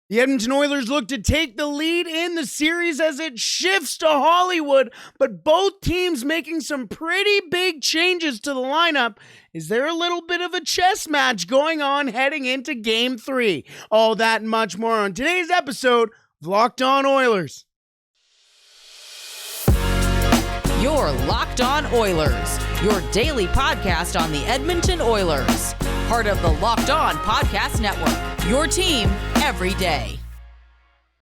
The Edmonton Oilers look to take the lead in the series as it shifts to Hollywood, but both teams making some pretty big changes to the lineup. Is there a little bit of a chess match going on heading into Game 3? All that and much more on today's episode of Locked On Oilers. You're Locked On Oilers, your daily podcast on the Edmonton Oilers. Part of the Locked On Podcast Network, your team every day.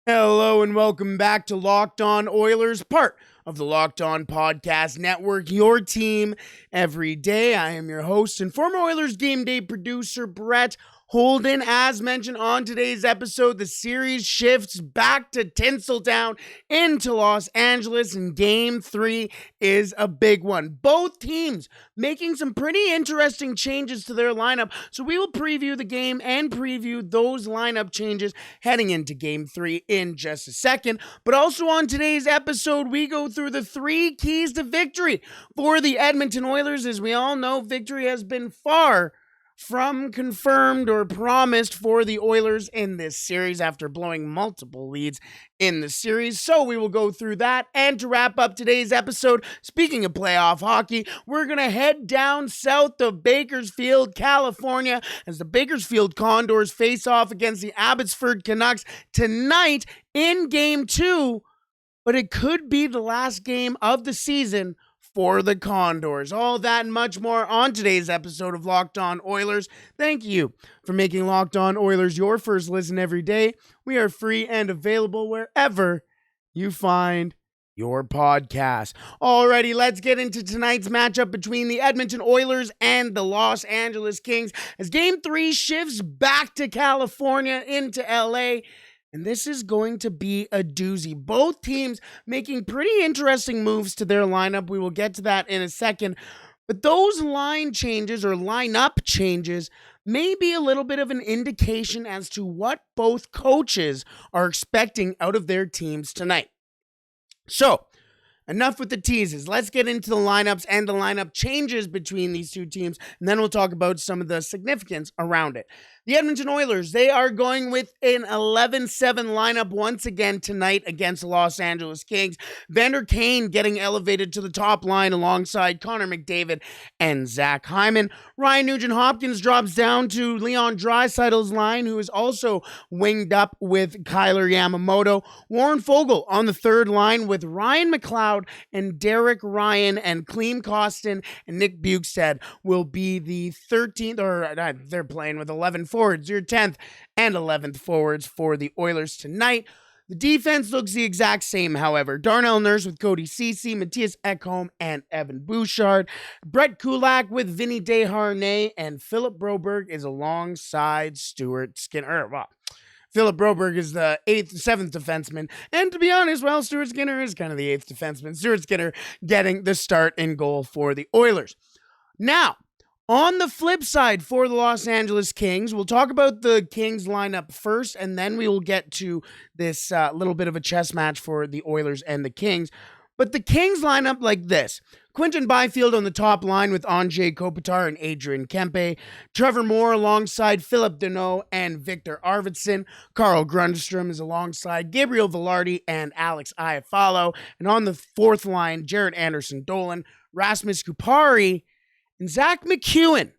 Hello and welcome back to Locked On Oilers, part of the Locked On Podcast Network, your team every day. I am your host and former Oilers game day producer, Brett Holden. As mentioned on today's episode, the series shifts back to Tinseltown into Los Angeles, and Game 3 is a big one. Both teams making some pretty interesting changes to their lineup, so we will preview the game and preview those lineup changes heading into Game 3 in just a second. But also on today's episode, we go through the 3 keys to victory for the Edmonton Oilers. As we all know, victory has been far from confirmed or promised for the Oilers in this series after blowing multiple leads in the series. So we will go through that. And to wrap up today's episode, speaking of playoff hockey, we're going to head down south of Bakersfield, California, as the Bakersfield Condors face off against the Abbotsford Canucks tonight in Game 2. But it could be the last game of the season for the Condors. All that and much more on today's episode of Locked On Oilers. Thank you for making Locked On Oilers your first listen every day. We are free and available wherever you find your podcast. Alrighty, let's get into tonight's matchup between the Edmonton Oilers and the Los Angeles Kings as Game 3 shifts back to California into LA. And this is going to be a doozy. Both teams making pretty interesting moves to their lineup. We will get to that in a second. But those line changes or lineup changes may be a little bit of an indication as to what both coaches are expecting out of their teams tonight. So, enough with the teases. Let's get into the lineups and the lineup changes between these two teams, and then we'll talk about some of the significance around it. The Edmonton Oilers, they are going with an 11-7 lineup once again tonight against the Los Angeles Kings. Vander Kane getting elevated to the top line alongside Connor McDavid and Zach Hyman. Ryan Nugent-Hopkins drops down to Leon Draisaitl's line, who is also winged up with Kyler Yamamoto. Warren Foegele on the third line with Ryan McLeod and Derek Ryan, and Klim Kostin and Nick Bukestad will be the 13th, or they're playing with 11 forwards, your 10th and 11th forwards for the Oilers tonight. The defense looks the exact same, however. Darnell Nurse with Cody Ceci, Matthias Ekholm, and Evan Bouchard. Brett Kulak with Vinny Desharnais, and Philip Broberg is alongside Stuart Skinner. Well, Philip Broberg is the 7th defenseman. And to be honest, well, Stuart Skinner is kind of the 8th defenseman. Stuart Skinner getting the start in goal for the Oilers. Now, on the flip side for the Los Angeles Kings, we'll talk about the Kings lineup first, and then we will get to this little bit of a chess match for the Oilers and the Kings. But the Kings lineup like this: Quinton Byfield on the top line with Anze Kopitar and Adrian Kempe. Trevor Moore alongside Philip Deneau and Victor Arvidsson. Carl Grundstrom is alongside Gabriel Velarde and Alex Iafallo. And on the fourth line, Jared Anderson-Dolan, Rasmus Kupari, and Zach McEwen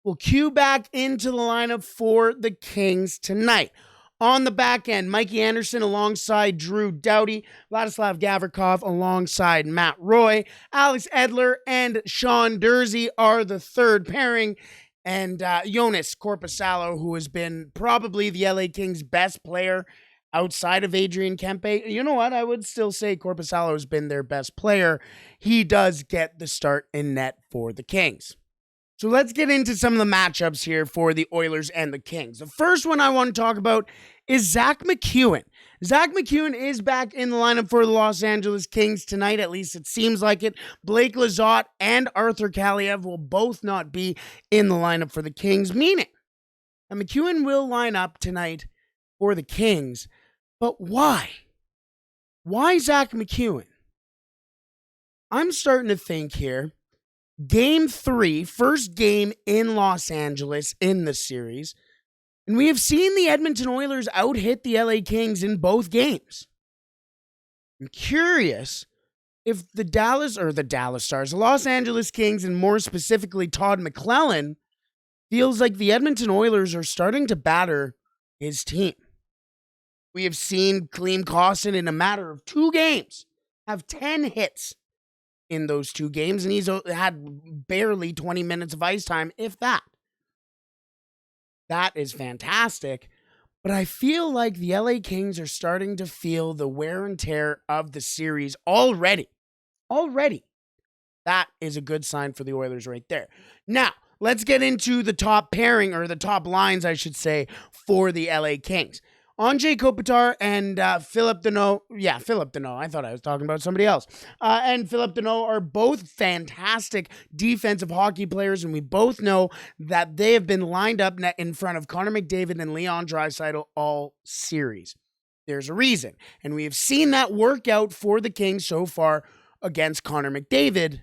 will cue back into the lineup for the Kings tonight. On the back end, Mikey Anderson alongside Drew Doughty, Vladislav Gavrikov alongside Matt Roy, Alex Edler and Sean Durzi are the third pairing, and Jonas Korpisalo, who has been probably the LA Kings' best player outside of Adrian Kempe. You know what? I would still say Korpisalo has been their best player. He does get the start in net for the Kings. So let's get into some of the matchups here for the Oilers and the Kings. The first one I want to talk about is Zach McEwen. Zach McEwen is back in the lineup for the Los Angeles Kings tonight, at least it seems like it. Blake Lizotte and Arthur Kaliev will both not be in the lineup for the Kings, meaning that McEwen will line up tonight for the Kings. But why? Why Zach McEwen? I'm starting to think here, Game 3, first game in Los Angeles in the series. And we have seen the Edmonton Oilers out-hit the LA Kings in both games. I'm curious if the Los Angeles Kings, and more specifically Todd McClellan, feels like the Edmonton Oilers are starting to batter his team. We have seen Klim Kostin in a matter of 2 games have 10 hits in those 2 games, and he's had barely 20 minutes of ice time, if that. That is fantastic, but I feel like the LA Kings are starting to feel the wear and tear of the series already. That is a good sign for the Oilers right there. Now, let's get into the top pairing, or the top lines, I should say, for the LA Kings. Anze Kopitar and Phillip Danault. Yeah, Phillip Danault. I thought I was talking about somebody else. And Phillip Danault are both fantastic defensive hockey players, and we both know that they have been lined up in front of Connor McDavid and Leon Draisaitl all series. There's a reason, and we have seen that work out for the Kings so far against Connor McDavid,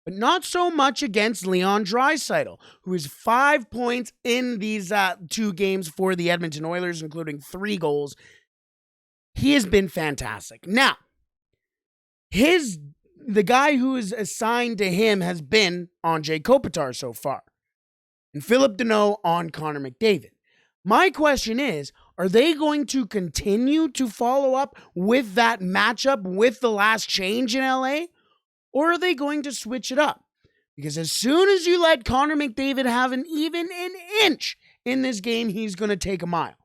but not so much against Leon Draisaitl, who is 5 points in these 2 games for the Edmonton Oilers, including 3 goals. He has been fantastic. Now, the guy who is assigned to him has been Anze Kopitar so far, and Phillip Danault on Connor McDavid. My question is, are they going to continue to follow up with that matchup with the last change in LA? Or are they going to switch it up? Because as soon as you let Connor McDavid have even an inch in this game, he's going to take a mile.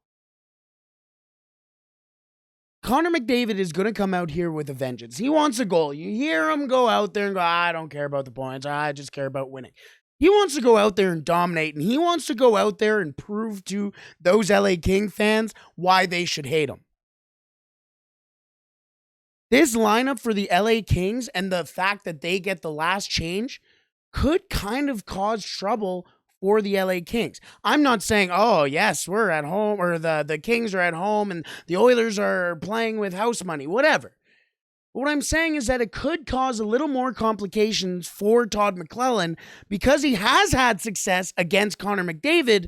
Connor McDavid is going to come out here with a vengeance. He wants a goal. You hear him go out there and go, I don't care about the points. I just care about winning. He wants to go out there and dominate, and he wants to go out there and prove to those LA King fans why they should hate him. This lineup for the LA Kings and the fact that they get the last change could kind of cause trouble for the LA Kings. I'm not saying, oh, yes, we're at home, or the Kings are at home and the Oilers are playing with house money, whatever. What I'm saying is that it could cause a little more complications for Todd McClellan because he has had success against Connor McDavid,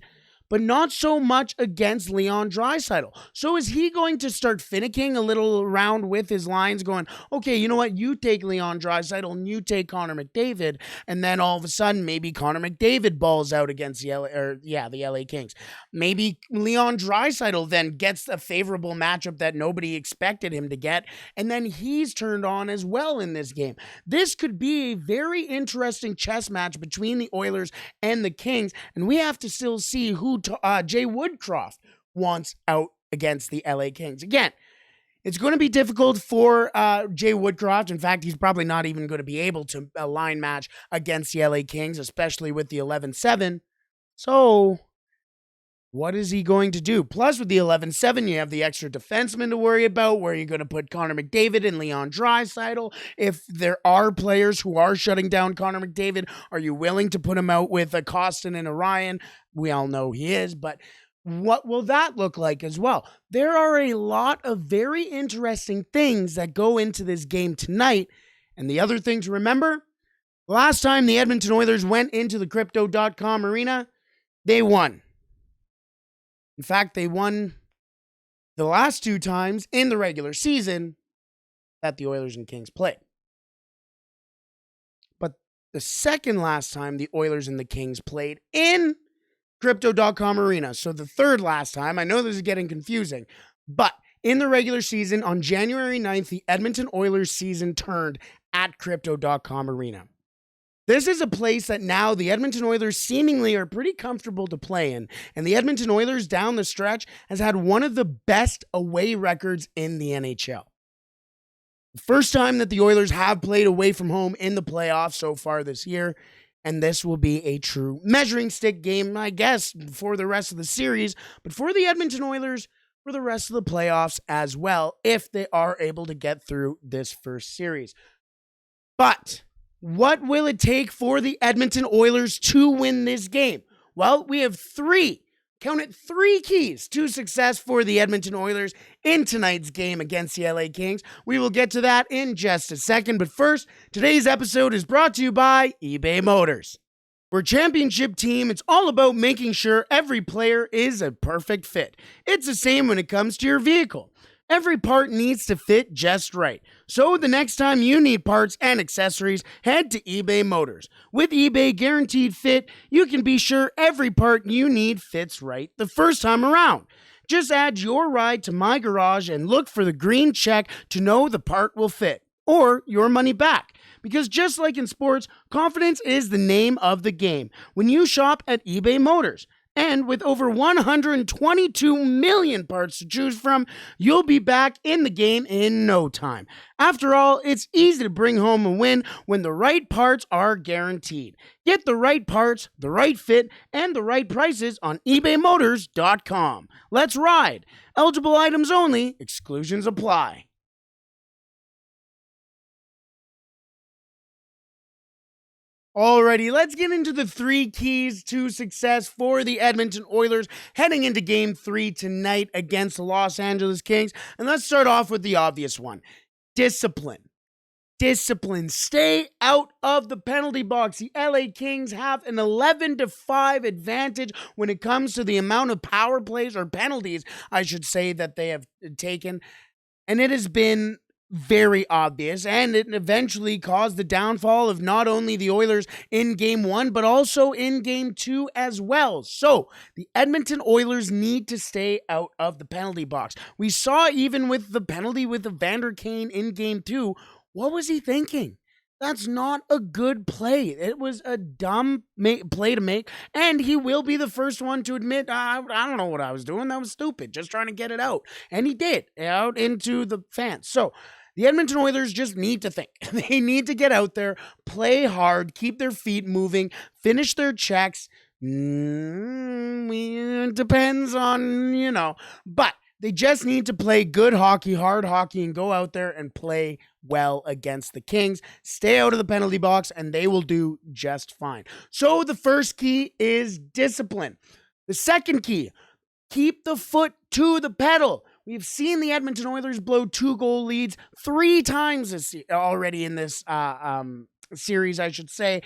but not so much against Leon Draisaitl. So is he going to start finicking a little around with his lines, going, okay, you know what, you take Leon Draisaitl and you take Connor McDavid, and then all of a sudden maybe Connor McDavid balls out against the LA Kings. Maybe Leon Draisaitl then gets a favorable matchup that nobody expected him to get, and then he's turned on as well in this game. This could be a very interesting chess match between the Oilers and the Kings, and we have to still see who Jay Woodcroft wants out against the LA Kings. Again, it's going to be difficult for Jay Woodcroft. In fact, he's probably not even going to be able to line match against the LA Kings, especially with the 11-7. So, what is he going to do? Plus, with the 11-7, you have the extra defenseman to worry about. Where are you going to put Connor McDavid and Leon Draisaitl? If there are players who are shutting down Connor McDavid, are you willing to put him out with a Kostin and a Ryan? We all know he is, but what will that look like as well? There are a lot of very interesting things that go into this game tonight. And the other thing to remember, last time the Edmonton Oilers went into the Crypto.com arena, they won. In fact, they won the last 2 times in the regular season that the Oilers and Kings played. But the second last time the Oilers and the Kings played in Crypto.com arena, so the third last time, I know this is getting confusing, but in the regular season on January 9th, the Edmonton Oilers season turned at Crypto.com arena. This is a place that now the Edmonton Oilers seemingly are pretty comfortable to play in, and the Edmonton Oilers down the stretch has had one of the best away records in the NHL. The first time that the Oilers have played away from home in the playoffs so far this year, and this will be a true measuring stick game, I guess, for the rest of the series, but for the Edmonton Oilers, for the rest of the playoffs as well, if they are able to get through this first series. But what will it take for the Edmonton Oilers to win this game? Well, we have 3 keys to success for the Edmonton Oilers in tonight's game against the LA Kings. We will get to that in just a second, but first, today's episode is brought to you by eBay Motors. For a championship team, it's all about making sure every player is a perfect fit. It's the same when it comes to your vehicle. Every part needs to fit just right. So the next time you need parts and accessories, head to eBay Motors. With eBay Guaranteed Fit, you can be sure every part you need fits right the first time around. Just add your ride to My Garage and look for the green check to know the part will fit, or your money back. Because just like in sports, confidence is the name of the game when you shop at eBay Motors. And with over 122 million parts to choose from, you'll be back in the game in no time. After all, it's easy to bring home a win when the right parts are guaranteed. Get the right parts, the right fit, and the right prices on ebaymotors.com. Let's ride. Eligible items only. Exclusions apply. Alrighty, let's get into the 3 keys to success for the Edmonton Oilers heading into Game 3 tonight against the Los Angeles Kings. And let's start off with the obvious one. Discipline. Discipline. Stay out of the penalty box. The LA Kings have an 11-5 advantage when it comes to the amount of power plays, or penalties, I should say, that they have taken. And it has been very obvious, and it eventually caused the downfall of not only the Oilers in Game 1, but also in Game 2 as well. So, the Edmonton Oilers need to stay out of the penalty box. We saw even with the penalty with Evander Kane in Game 2, what was he thinking? That's not a good play. It was a dumb play to make, and he will be the first one to admit, I don't know what I was doing. That was stupid, just trying to get it out. And he did, out into the fans. So, the Edmonton Oilers just need to think. They need to get out there, play hard, keep their feet moving, finish their checks. It depends on, but they just need to play good hockey, hard hockey, and go out there and play well against the Kings. Stay out of the penalty box, and they will do just fine. So the first key is discipline. The second key, keep the foot to the pedal. We've seen the Edmonton Oilers blow 2-goal leads 3 times already in this series, I should say.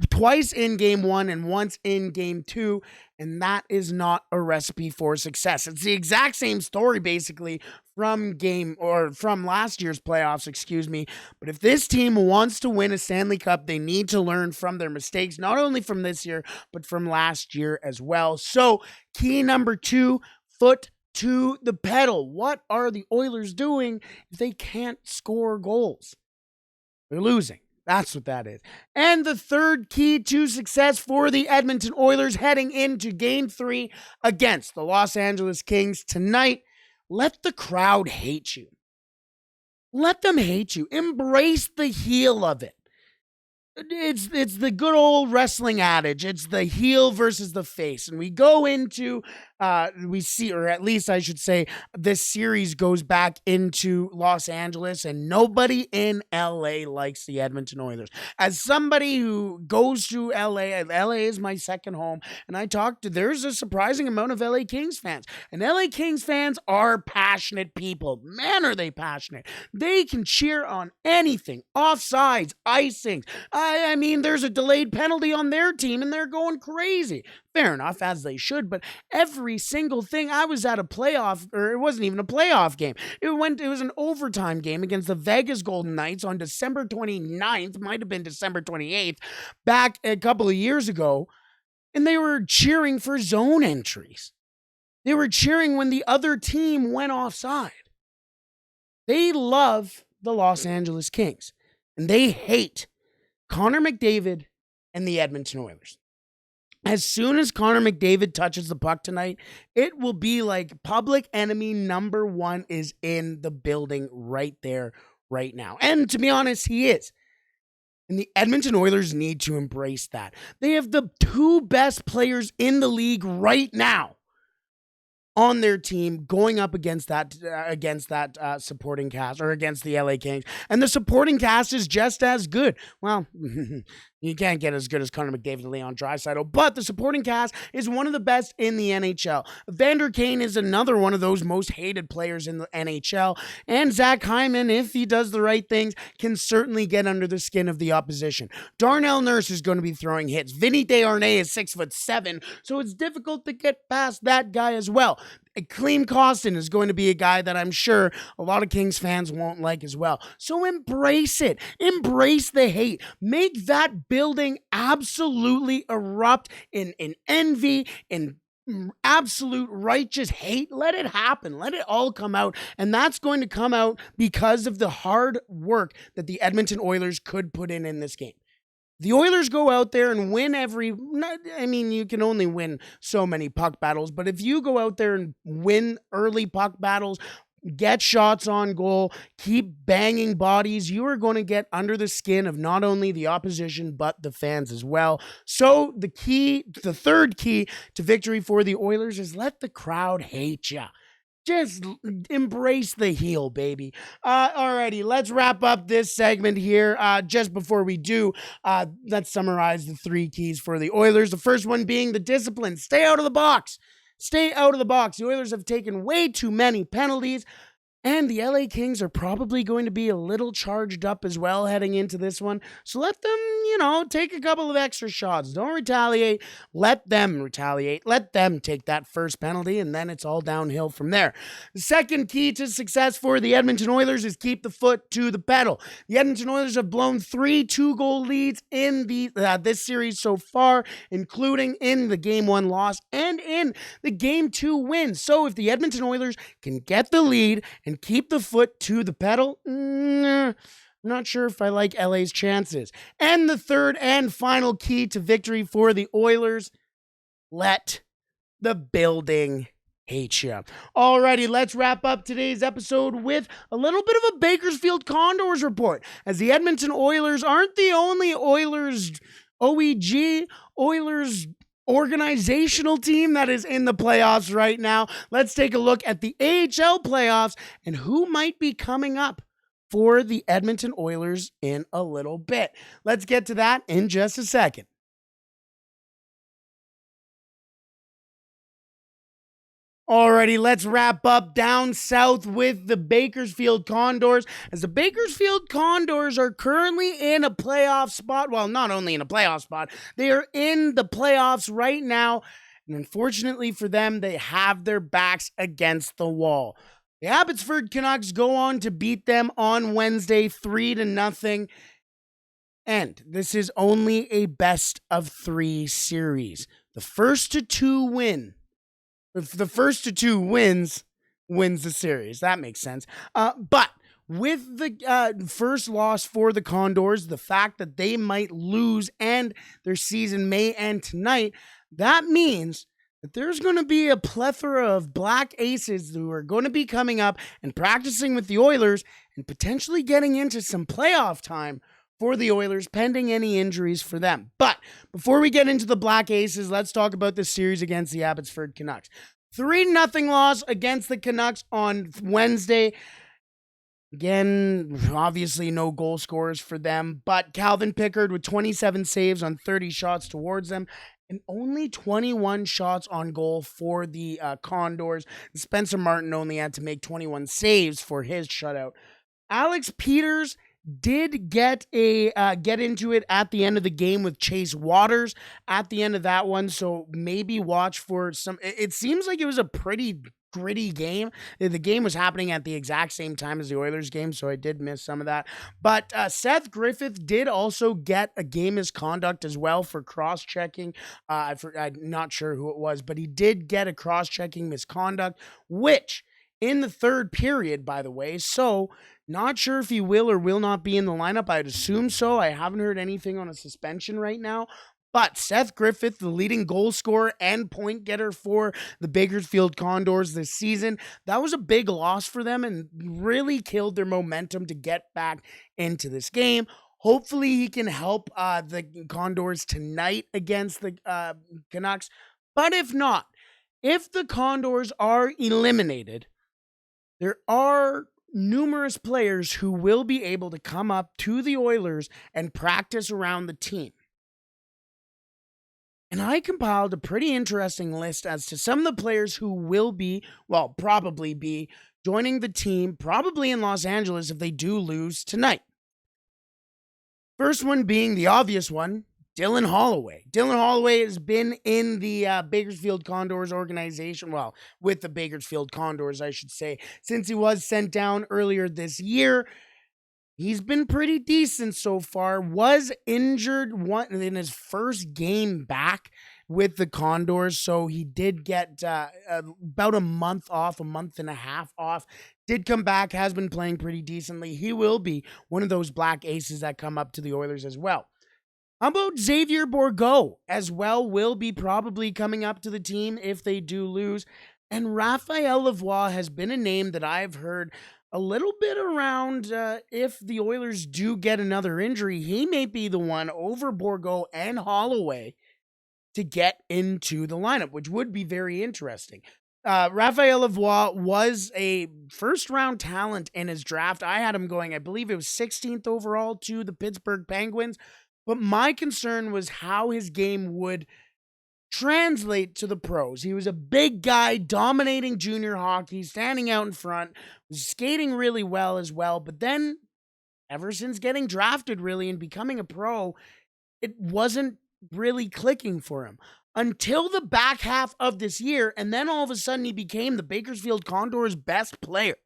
Twice in Game 1 and once in Game 2. And that is not a recipe for success. It's the exact same story, basically, from last year's playoffs, But if this team wants to win a Stanley Cup, they need to learn from their mistakes, not only from this year, but from last year as well. So, key number 2, foot to the pedal. What are the Oilers doing if they can't score goals? They're losing. That's what that is. And the third key to success for the Edmonton Oilers heading into Game 3 against the Los Angeles Kings tonight, let the crowd hate you. Let them hate you. Embrace the heel of it. It's the good old wrestling adage. It's the heel versus the face. And we go into, we see, or at least I should say, this series goes back into Los Angeles, and nobody in LA likes the Edmonton Oilers. As somebody who goes to LA is my second home, and there's a surprising amount of LA Kings fans. And LA Kings fans are passionate people. Man, are they passionate. They can cheer on anything. Offsides, icings. I mean, there's a delayed penalty on their team, and they're going crazy. Fair enough, as they should, but every single thing. I was at a playoff, or it wasn't even a playoff game. It was an overtime game against the Vegas Golden Knights on December 29th, might have been December 28th, back a couple of years ago, and they were cheering for zone entries. They were cheering when the other team went offside. They love the Los Angeles Kings, and they hate Connor McDavid and the Edmonton Oilers. As soon as Connor McDavid touches the puck tonight, it will be like public enemy number 1 is in the building right there, right now. And to be honest, he is. And the Edmonton Oilers need to embrace that. They have the 2 best players in the league right now on their team going up against that supporting cast, or against the LA Kings. And the supporting cast is just as good. Well, You can't get as good as Connor McDavid and Leon Draisaitl, but the supporting cast is one of the best in the NHL. Vander Kane is another one of those most hated players in the NHL, and Zach Hyman, if he does the right things, can certainly get under the skin of the opposition. Darnell Nurse is going to be throwing hits. Vinny Desharnais is 6'7", so it's difficult to get past that guy as well. Klim Kostin is going to be a guy that I'm sure a lot of Kings fans won't like as well. So embrace it. Embrace the hate. Make that building absolutely erupt in envy, in absolute righteous hate. Let it happen. Let it all come out. And that's going to come out because of the hard work that the Edmonton Oilers could put in this game. The Oilers go out there and win you can only win so many puck battles, but if you go out there and win early puck battles, get shots on goal, keep banging bodies, you are going to get under the skin of not only the opposition, but the fans as well. So the third key to victory for the Oilers is let the crowd hate you. Just embrace the heel, baby. Alrighty, let's wrap up this segment here. Just before we do, let's summarize the 3 keys for the Oilers. The first one being the discipline. Stay out of the box. Stay out of the box. The Oilers have taken way too many penalties, and the LA Kings are probably going to be a little charged up as well heading into this one. So let them, take a couple of extra shots. Don't retaliate. Let them retaliate. Let them take that first penalty, and then it's all downhill from there. The second key to success for the Edmonton Oilers is keep the foot to the pedal. The Edmonton Oilers have blown 3 2-goal leads in this series so far, including in the Game 1 loss and in the Game 2 win. So if the Edmonton Oilers can get the lead and keep the foot to the pedal, I'm not sure if I like LA's chances. And the third and final key to victory for the Oilers, let the building hate you. Alrighty, let's wrap up today's episode with a little bit of a Bakersfield Condors report, as the Edmonton Oilers aren't the only Oilers organizational team that is in the playoffs right now. Let's take a look at the AHL playoffs and who might be coming up for the Edmonton Oilers in a little bit. Let's get to that in just a second. Alrighty, let's wrap up down south with the Bakersfield Condors, as the Bakersfield Condors are currently in a playoff spot. Well, not only in a playoff spot, they are in the playoffs right now. And unfortunately for them, they have their backs against the wall. The Abbotsford Canucks go on to beat them on Wednesday 3-0. And this is only a best of 3 series. The first to 2 wins wins the series. That makes sense. But with the first loss for the Condors, the fact that they might lose and their season may end tonight, that means that there's going to be a plethora of black aces who are going to be coming up and practicing with the Oilers and potentially getting into some playoff time for the Oilers, pending any injuries for them. But before we get into the black aces, let's talk about this series against the Abbotsford Canucks. 3-0 loss against the Canucks on Wednesday. Again, obviously no goal scorers for them, but Calvin Pickard with 27 saves on 30 shots towards them, and only 21 shots on goal for the Condors. Spencer Martin only had to make 21 saves for his shutout. Alex Peters did get into it at the end of the game with Chase Waters at the end of that one, so maybe watch for some. It seems like it was a pretty gritty game. The game was happening at the exact same time as the Oilers game, so I did miss some of that. But Seth Griffith did also get a game misconduct as well for cross-checking. I'm not sure who it was, but he did get a cross-checking misconduct, which in the third period, by the way, so not sure if he will or will not be in the lineup. I'd assume so. I haven't heard anything on a suspension right now. But Seth Griffith, the leading goal scorer and point getter for the Bakersfield Condors this season, that was a big loss for them and really killed their momentum to get back into this game. Hopefully he can help the Condors tonight against the Canucks. But if not, if the Condors are eliminated, there are numerous players who will be able to come up to the Oilers and practice around the team. And I compiled a pretty interesting list as to some of the players who will be, well, probably be joining the team, probably in Los Angeles if they do lose tonight. First one being the obvious one, Dylan Holloway. Dylan Holloway has been in the Bakersfield Condors organization, well, with the Bakersfield Condors, I should say, since he was sent down earlier this year. He's been pretty decent so far. Was injured in his first game back with the Condors, so he did get about a month off, a month and a half off. Did come back, has been playing pretty decently. He will be one of those black aces that come up to the Oilers as well. How about Xavier Bourgault as well? Will be probably coming up to the team if they do lose. And Raphael Lavoie has been a name that I've heard a little bit around. If the Oilers do get another injury, he may be the one over Bourgault and Holloway to get into the lineup, which would be very interesting. Raphael Lavoie was a first-round talent in his draft. I had him going, I believe it was 16th overall to the Pittsburgh Penguins. But my concern was how his game would translate to the pros. He was a big guy, dominating junior hockey, standing out in front, was skating really well as well. But then, ever since getting drafted really and becoming a pro, it wasn't really clicking for him. Until the back half of this year, and then all of a sudden he became the Bakersfield Condors' best player.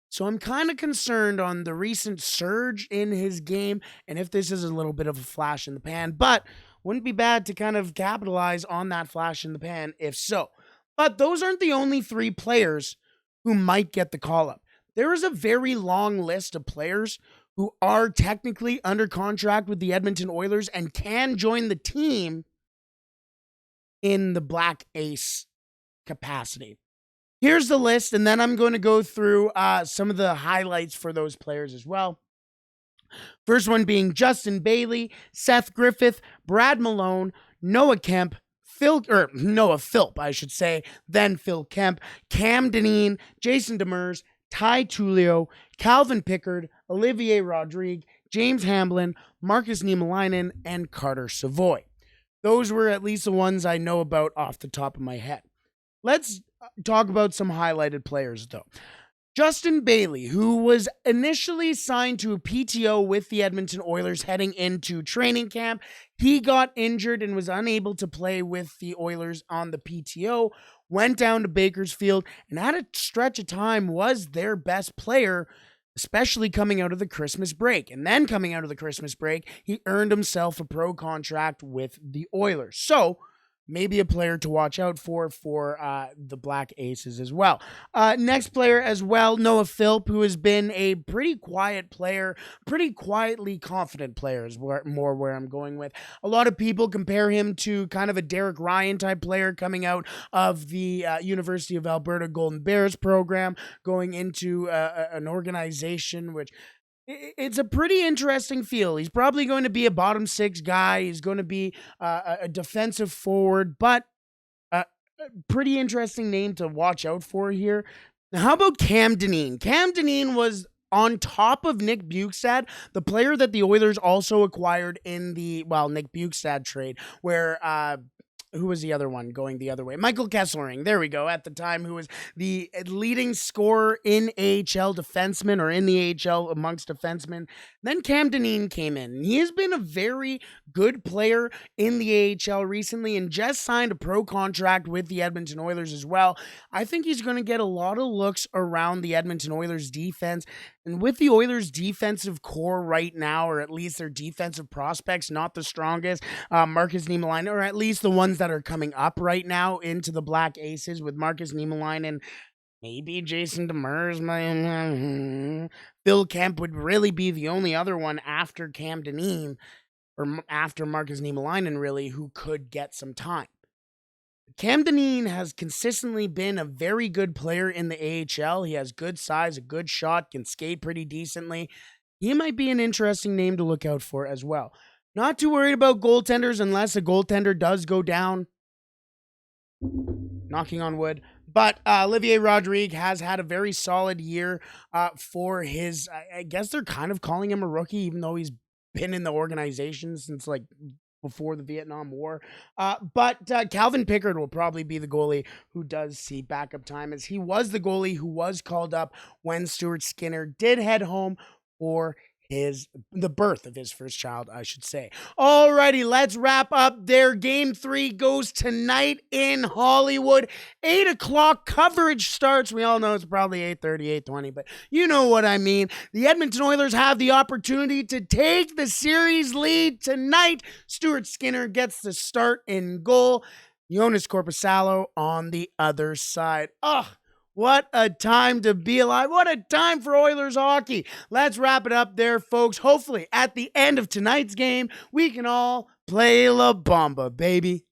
So I'm kind of concerned on the recent surge in his game and if this is a little bit of a flash in the pan, but wouldn't be bad to kind of capitalize on that flash in the pan if so. But those aren't the only three players who might get the call up. There is a very long list of players who are technically under contract with the Edmonton Oilers and can join the team in the Black Ace capacity. Here's the list, and then I'm going to go through some of the highlights for those players as well. First one being Justin Bailey, Seth Griffith, Brad Malone, Noah Philp, I should say, then Phil Kemp, Cam Dineen, Jason Demers, Ty Tullio, Calvin Pickard, Olivier Rodrigue, James Hamblin, Marcus Niemelainen, and Carter Savoy. Those were at least the ones I know about off the top of my head. Let's talk about some highlighted players, though. Justin Bailey, who was initially signed to a PTO with the Edmonton Oilers heading into training camp, he got injured and was unable to play with the Oilers on the PTO, went down to Bakersfield, and at a stretch of time was their best player, especially coming out of the Christmas break. And then coming out of the Christmas break, he earned himself a pro contract with the Oilers. So, maybe a player to watch out for the Black Aces as well. Next player as well, Noah Philp, who has been a pretty quiet player, pretty quietly confident player is more where I'm going with. A lot of people compare him to kind of a Derek Ryan type player coming out of the University of Alberta Golden Bears program, going into an organization which... It's a pretty interesting feel. He's probably going to be a bottom six guy. He's going to be a defensive forward, but a pretty interesting name to watch out for here. Now, how about Cam Dineen? Cam Dineen was on top of Nick Bjugstad, the player that the Oilers also acquired in the, Nick Bjugstad trade, where... who was the other one going the other way? Michael Kesselring, there we go, at the time, who was the leading scorer in AHL defensemen, or in the AHL amongst defensemen. Then Cam Dineen came in. He has been a very good player in the AHL recently and just signed a pro contract with the Edmonton Oilers as well. I think he's going to get a lot of looks around the Edmonton Oilers defense. And with the Oilers' defensive core right now, or at least their defensive prospects, not the strongest, Marcus Niemelainen, or at least the ones that are coming up right now into the Black Aces with Marcus Niemelainen, maybe Jason Demers, Phil Kemp would really be the only other one after Cam Dineen, or after Marcus Niemelainen, really, who could get some time. Cam Dineen has consistently been a very good player in the AHL. He has good size, a good shot, can skate pretty decently. He might be an interesting name to look out for as well. Not too worried about goaltenders unless a goaltender does go down. Knocking on wood. But Olivier Rodrigue has had a very solid year for his, I guess they're kind of calling him a rookie, even though he's been in the organization since before the Vietnam War. But Calvin Pickard will probably be the goalie who does see backup time, as he was the goalie who was called up when Stuart Skinner did head home for the birth of his first child, I should say. Alrighty, let's wrap up there. Game 3 goes tonight in Hollywood. 8 o'clock coverage starts. We all know it's probably 8:30, 8:20, but you know what I mean. The Edmonton Oilers have the opportunity to take the series lead tonight. Stuart Skinner gets the start in goal. Jonas Korpisalo on the other side. What a time to be alive. What a time for Oilers hockey. Let's wrap it up there, folks. Hopefully, at the end of tonight's game, we can all play La Bamba, baby.